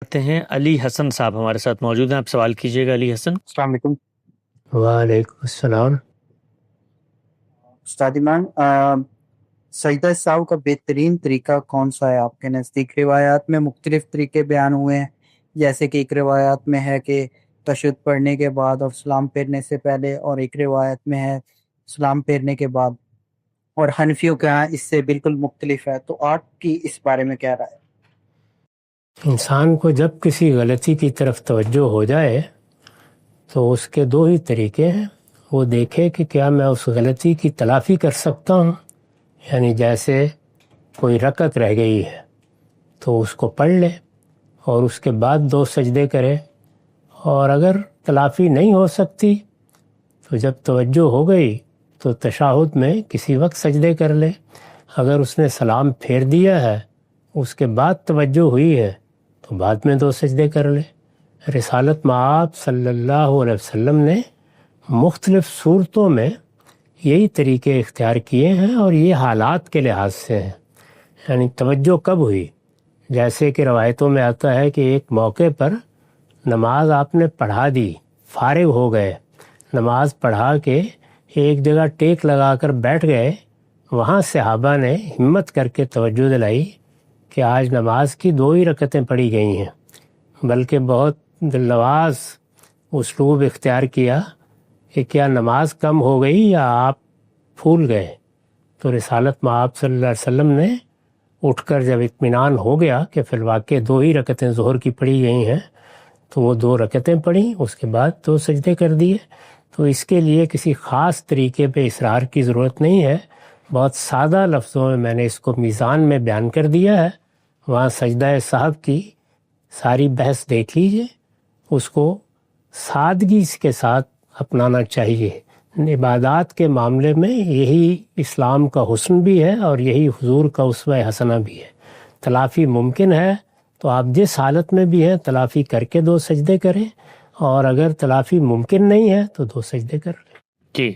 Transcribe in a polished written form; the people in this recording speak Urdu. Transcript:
کرتے ہیں علی حسن صاحب ہمارے ساتھ موجود ہیں. آپ سوال کیجیے گا علی حسن. السلام علیکم. وعلیکم السلام. استاد ایمان، سجدہ ساہو کا بہترین طریقہ کون سا ہے آپ کے نزدیک؟ روایات میں مختلف طریقے بیان ہوئے ہیں، جیسے کہ ایک روایت میں ہے کہ تشہد پڑھنے کے بعد اور سلام پھیرنے سے پہلے، اور ایک روایت میں ہے سلام پھیرنے کے بعد، اور حنفیوں کے ہاں اس سے بالکل مختلف ہے. تو آپ کی اس بارے میں کیا رائے ہے؟ انسان کو جب کسی غلطی کی طرف توجہ ہو جائے تو اس کے دو ہی طریقے ہیں. وہ دیکھے کہ کیا میں اس غلطی کی تلافی کر سکتا ہوں، یعنی جیسے کوئی رکعت رہ گئی ہے تو اس کو پڑھ لے اور اس کے بعد 2 سجدے کرے. اور اگر تلافی نہیں ہو سکتی تو جب توجہ ہو گئی تو تشہد میں کسی وقت سجدے کر لے. اگر اس نے سلام پھیر دیا ہے اس کے بعد توجہ ہوئی ہے تو بعد میں 2 سجدے کر لے. رسالت مآب صلی اللہ علیہ وسلم نے مختلف صورتوں میں یہی طریقے اختیار کیے ہیں، اور یہ حالات کے لحاظ سے ہیں. یعنی توجہ کب ہوئی؟ جیسے کہ روایتوں میں آتا ہے کہ ایک موقع پر نماز آپ نے پڑھا دی، فارغ ہو گئے، نماز پڑھا کے ایک جگہ ٹیک لگا کر بیٹھ گئے. وہاں صحابہ نے ہمت کر کے توجہ دلائی کہ آج نماز کی 2 ہی رکعتیں پڑھی گئی ہیں، بلکہ بہت دلنواز اسلوب اختیار کیا کہ کیا نماز کم ہو گئی یا آپ پھول گئے. تو رسالت مآب صلی اللہ علیہ وسلم نے اٹھ کر جب اطمینان ہو گیا کہ فی الواقع 2 ہی رکعتیں ظہر کی پڑھی گئی ہیں تو وہ 2 رکعتیں پڑھیں، اس کے بعد 2 سجدے کر دیے. تو اس کے لیے کسی خاص طریقے پہ اصرار کی ضرورت نہیں ہے. بہت سادہ لفظوں میں نے اس کو میزان میں بیان کر دیا ہے. وہاں سجدہ صاحب کی ساری بحث دیکھ لیجئے، اس کو سادگی کے ساتھ اپنانا چاہیے. عبادات کے معاملے میں یہی اسلام کا حسن بھی ہے اور یہی حضور کا اسوہ حسنہ بھی ہے. تلافی ممکن ہے تو آپ جس حالت میں بھی ہیں تلافی کر کے 2 سجدے کریں، اور اگر تلافی ممکن نہیں ہے تو 2 سجدے کر لیں. جی.